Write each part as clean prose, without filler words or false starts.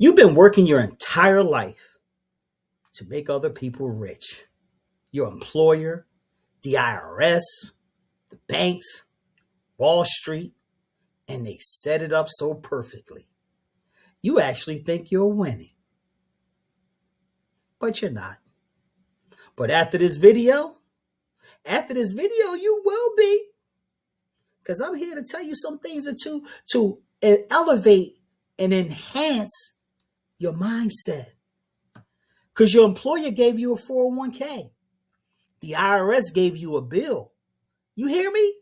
You've been working your entire life to make other people rich. Your employer, the IRS, the banks, Wall Street, and they set it up so perfectly. You actually think you're winning, but you're not. But after this video, you will be. Because I'm here to tell you some things to elevate and enhance your mindset. Because your employer gave you a 401k. The IRS gave you a bill. You hear me?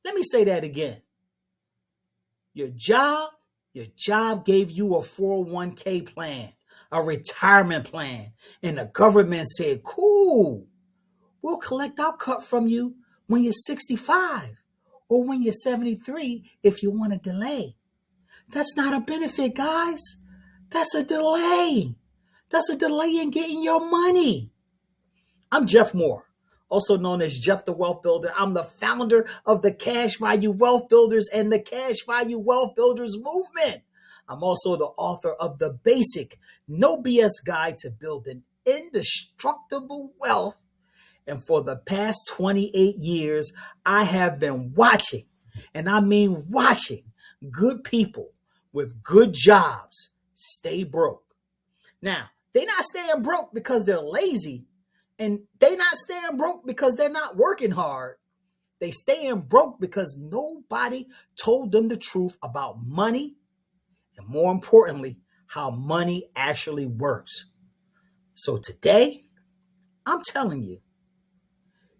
Let me say that again. Your job gave you a 401k plan, a retirement plan. And the government said, cool, we'll collect our cut from you when you're 65 or when you're 73 if you want to delay. That's not a benefit, guys. That's a delay. That's a delay in getting your money. I'm Jeff Moore, also known as Jeff the Wealth Builder. I'm the founder of the Cash Value Wealth Builders and the Cash Value Wealth Builders movement. I'm also the author of the basic No BS guide to building indestructible wealth. And for the past 28 years, I have been watching, and I mean watching, good people with good jobs stay broke. Now, they're not staying broke because they're lazy, and they're not staying broke because they're not working hard. They staying broke because nobody told them the truth about money, and more importantly, how money actually works. So today, I'm telling you,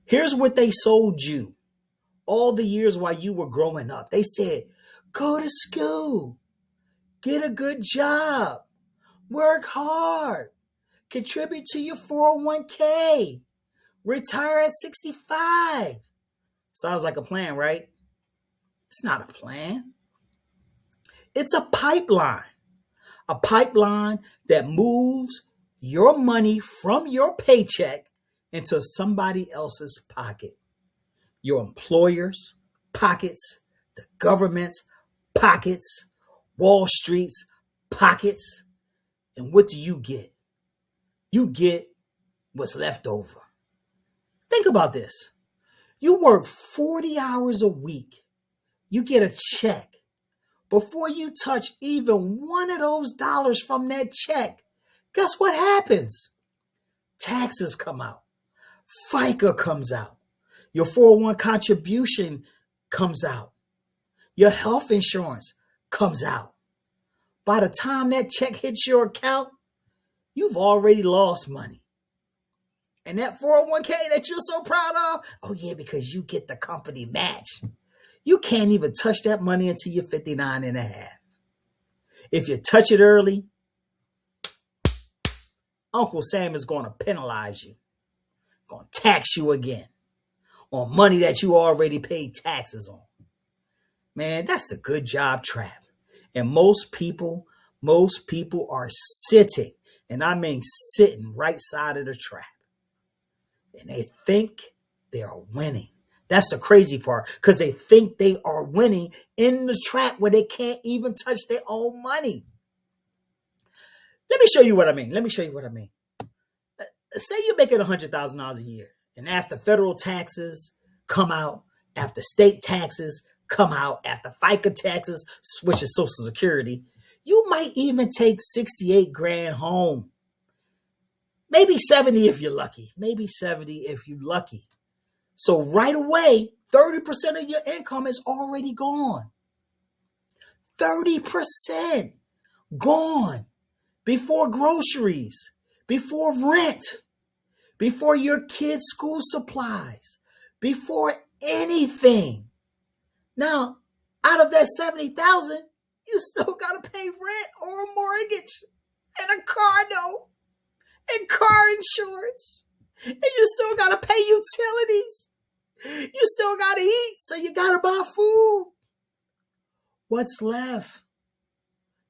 here's what they sold you all the years while you were growing up. They said, go to school, get a good job, work hard, contribute to your 401k, retire at 65. Sounds like a plan, right? It's not a plan. It's a pipeline that moves your money from your paycheck into somebody else's pocket. Your employer's pockets, the government's pockets, Wall Street's pockets. And what do you get? You get what's left over. Think about this. You work 40 hours a week. You get a check. Before you touch even one of those dollars from that check, guess what happens? Taxes come out. FICA comes out. Your 401 contribution comes out. Your health insurance comes out. By the time that check hits your account, you've already lost money. And that 401k that you're so proud of, oh yeah, because you get the company match. You can't even touch that money until you're 59 and a half. If you touch it early, Uncle Sam is going to penalize you, going to tax you again on money that you already paid taxes on. Man, that's the good job trap. And most people are sitting, and I mean sitting right side of the trap. And they think they are winning. That's the crazy part, because they think they are winning in the trap where they can't even touch their own money. Let me show you what I mean. Say you're making $100,000 a year, and after federal taxes come out, after state taxes come out, after FICA taxes, which is Social Security, you might even take 68 grand home. Maybe 70 if you're lucky. So right away, 30% of your income is already gone. 30% gone before groceries, before rent, before your kids' school supplies, before anything. Now, out of that 70,000, you still got to pay rent or a mortgage and a car note and car insurance. And you still got to pay utilities. You still got to eat, so you got to buy food. What's left?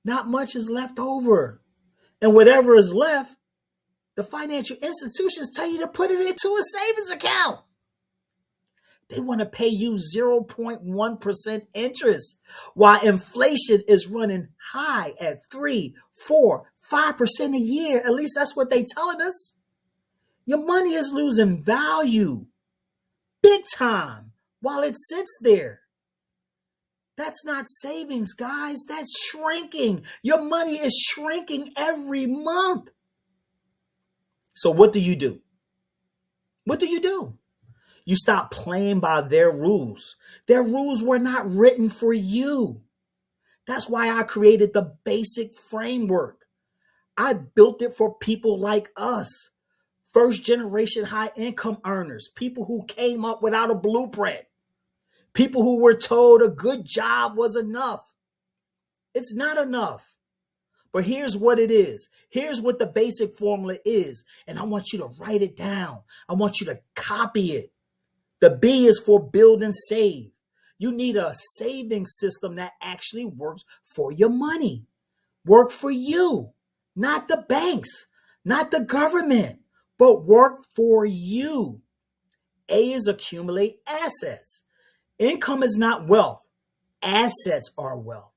Not much is left over. And whatever is left, the financial institutions tell you to put it into a savings account. They want to pay you 0.1% interest while inflation is running high at 3, 4, 5% a year. At least that's what they telling us. Your money is losing value big time while it sits there. That's not savings, guys. That's shrinking. Your money is shrinking every month. So what do you do? What do? You stop playing by their rules. Their rules were not written for you. That's why I created the basic framework. I built it for people like us, first generation high income earners, people who came up without a blueprint, people who were told a good job was enough. It's not enough. But here's what it is. Here's what the basic formula is. And I want you to write it down. I want you to copy it. The B is for build and save. You need a saving system that actually works for your money. Work for you, not the banks, not the government, but work for you. A is accumulate assets. Income is not wealth. Assets are wealth.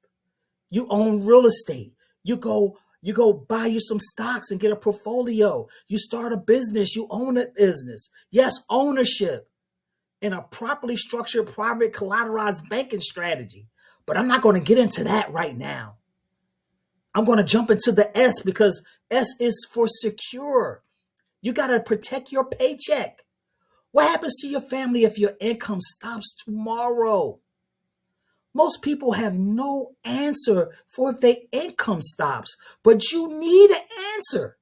You own real estate. You go buy you some stocks and get a portfolio. You start a business. You own a business. Yes, ownership in a properly structured private collateralized banking strategy. But I'm not going to get into that right now. I'm going to jump into the S because S is for secure. You got to protect your paycheck. What happens to your family if your income stops tomorrow? Most people have no answer for if their income stops, but you need an answer.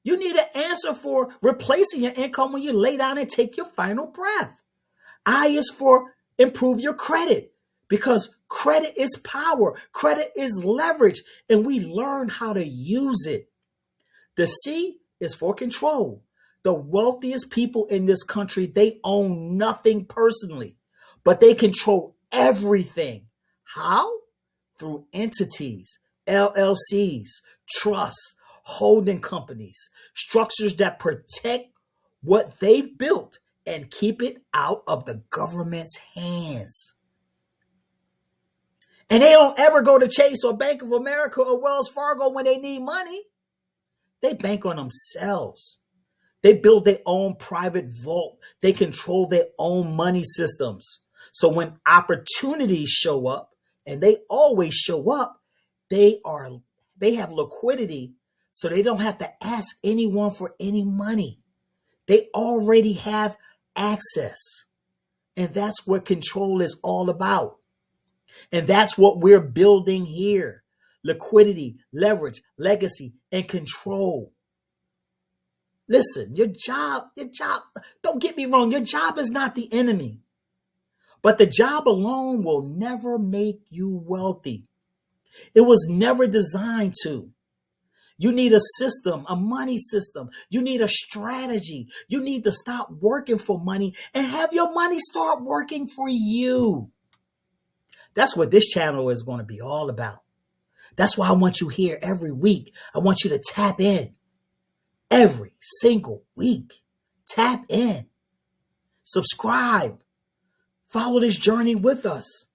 You need an answer for replacing your income when you lay down and take your final breath. I is for improve your credit because credit is power. Credit is leverage, and we learn how to use it. The C is for control. The wealthiest people in this country, they own nothing personally, but they control everything. How? Through entities, LLCs, trusts, holding companies, structures that protect what they've built and keep it out of the government's hands. And they don't ever go to Chase or Bank of America or Wells Fargo when they need money. They bank on themselves. They build their own private vault. They control their own money systems. So when opportunities show up, and they always show up, they have liquidity, so they don't have to ask anyone for any money. They already have access. And that's what control is all about. And that's what we're building here. Liquidity, leverage, legacy, and control. Listen, your job, don't get me wrong, your job is not the enemy. But the job alone will never make you wealthy. It was never designed to. You need a system, a money system. You need a strategy. You need to stop working for money and have your money start working for you. That's what this channel is going to be all about. That's why I want you here every week. I want you to tap in every single week. Tap in. Subscribe. Follow this journey with us.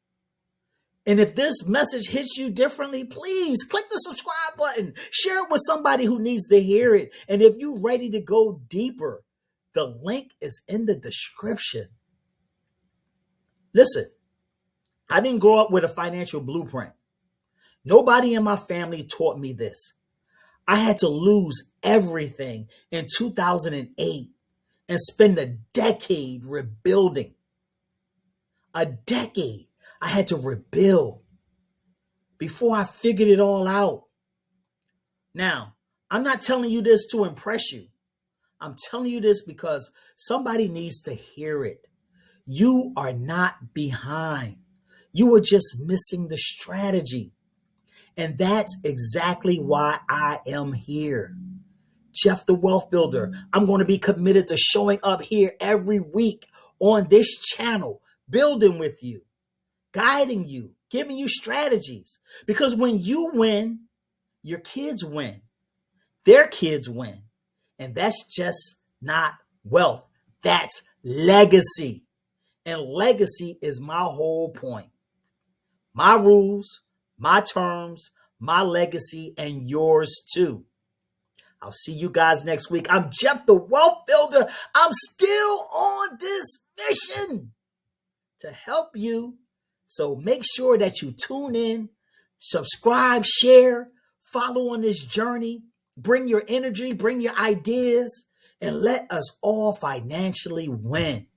And if this message hits you differently, please click the subscribe button. Share it with somebody who needs to hear it. And if you're ready to go deeper, the link is in the description. Listen, I didn't grow up with a financial blueprint. Nobody in my family taught me this. I had to lose everything in 2008 and spend a decade rebuilding. A decade. I had to rebuild before I figured it all out. Now, I'm not telling you this to impress you. I'm telling you this because somebody needs to hear it. You are not behind. You are just missing the strategy. And that's exactly why I am here. Jeff the Wealth Builder. I'm going to be committed to showing up here every week on this channel, building with you, guiding you, giving you strategies. Because when you win, your kids win. Their kids win. And that's just not wealth. That's legacy. And legacy is my whole point. My rules, my terms, my legacy, and yours too. I'll see you guys next week. I'm Jeff the Wealth Builder. I'm still on this mission to help you. So make sure that you tune in, subscribe, share, follow on this journey. Bring your energy, bring your ideas, and let us all financially win.